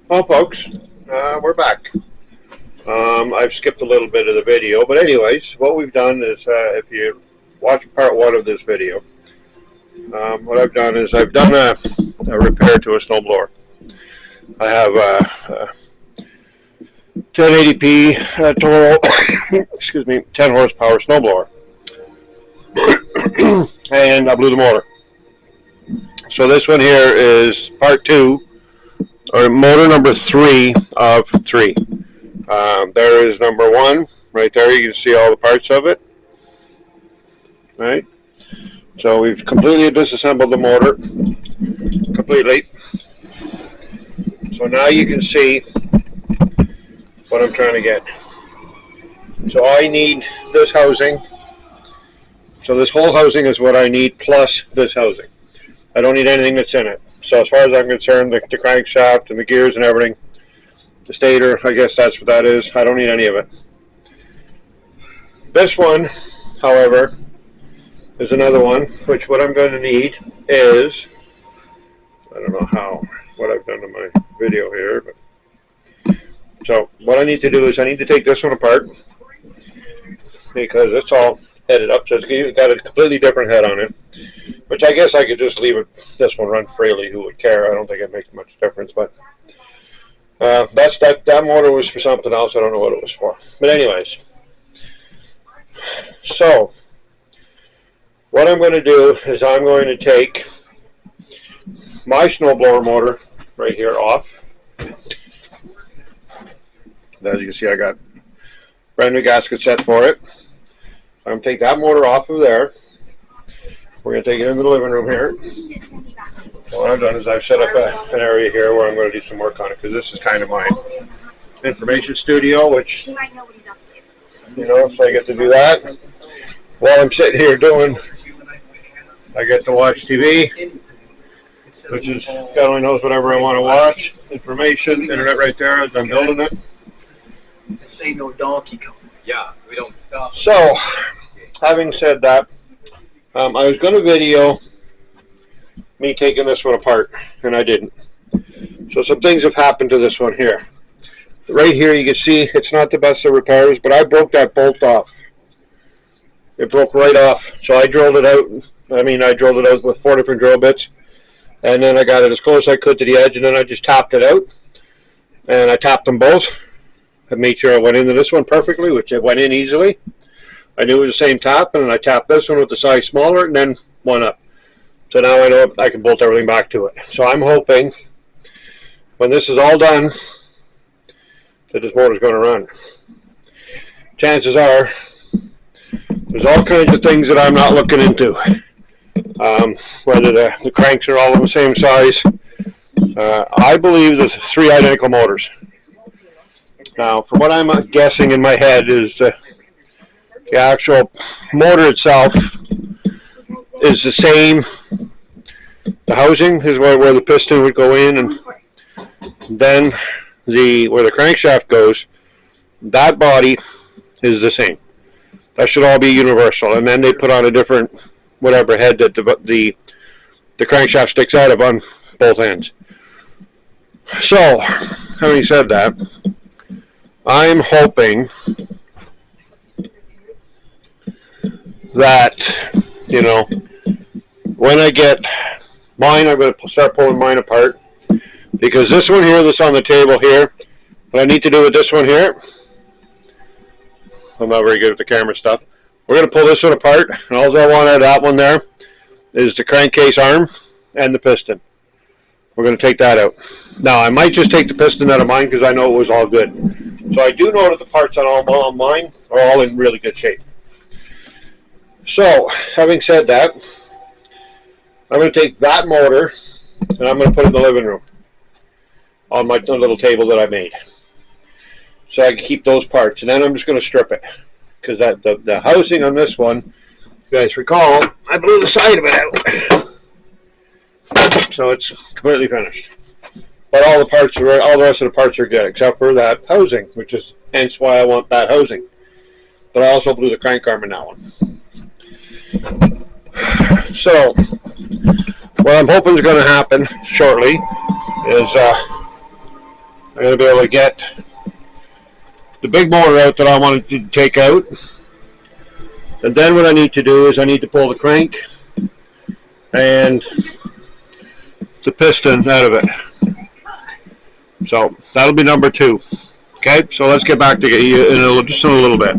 Well, folks, we're back. I've skipped a little bit of the video, but anyways, what we've done is, if you watch part one of this video, what I've done is I've done a repair to a snowblower. I have a 1080p Toro, excuse me, 10 horsepower snowblower, and I blew the motor. So this one here is part two, or motor number 3 of 3. There is number 1 right there. You can see all the parts of it. Right. So we've completely disassembled the motor. Completely. So now you can see what I'm trying to get. So I need this housing. So this whole housing is what I need plus this housing. I don't need anything that's in it. So as far as I'm concerned, the crankshaft and the gears and everything, the stator, I guess that's what that is. I don't need any of it. This one, however, is another one, which what I'm going to need is, I don't know what I've done to my video here, but so what I need to do is I need to take this one apart because it's all headed up, so it's got a completely different head on it, which I guess I could just leave this one run freely. Who would care? I don't think it makes much difference, but that motor was for something else. I don't know what it was for, but anyways, so what I'm going to do is I'm going to take my snowblower motor right here off. As you can see, I got brand new gasket set for it. I'm going to take that motor off of there. We're going to take it into the living room here. So what I've done is I've set up an area here where I'm going to do some work on it, because this is kind of my information studio, which, you know, so I get to do that while I'm sitting here doing, I get to watch TV, which is, God only knows whatever I want to watch. Information, internet right there as I'm building it. This ain't no Donkey Kong. Yeah, we don't stop. So, having said that, I was going to video me taking this one apart, and I didn't. So some things have happened to this one here. Right here you can see it's not the best of repairs, but I broke that bolt off. It broke right off. So I drilled it out. I drilled it out with 4 different drill bits, and then I got it as close as I could to the edge, and then I just tapped it out. And I tapped them both. I made sure I went into this one perfectly, which it went in easily. I knew it was the same tap, and then I tapped this one with the size smaller, and then one up. So now I know I can bolt everything back to it. So I'm hoping when this is all done that this motor's going to run. Chances are there's all kinds of things that I'm not looking into. Whether the cranks are all the same size. I believe there's 3 identical motors. Now, from what I'm guessing in my head is the actual motor itself is the same. The housing is where the piston would go in, and then where the crankshaft goes, that body is the same. That should all be universal, and then they put on a different whatever head that the crankshaft sticks out of on both ends. So, having said that, I'm hoping that, you know, when I get mine, I'm going to start pulling mine apart, because this one here that's on the table here, what I need to do with this one here, I'm not very good with the camera stuff. We're going to pull this one apart, and all I want out of that one there is the crankcase arm and the piston. We're going to take that out. Now, I might just take the piston out of mine because I know it was all good. So I do know that the parts on all mine are all in really good shape. So, having said that, I'm going to take that motor and I'm going to put it in the living room on my little table that I made, so I can keep those parts. And then I'm just going to strip it, because the housing on this one, if you guys recall, I blew the side of it out, so it's completely finished. But all the rest of the parts are good, except for that housing, which is hence why I want that housing. But I also blew the crank arm in that one. So, what I'm hoping is going to happen shortly is I'm going to be able to get the big motor out that I wanted to take out. And then what I need to do is I need to pull the crank and the piston out of it. So that'll be number 2. Okay, so let's get back to you in just in a little bit.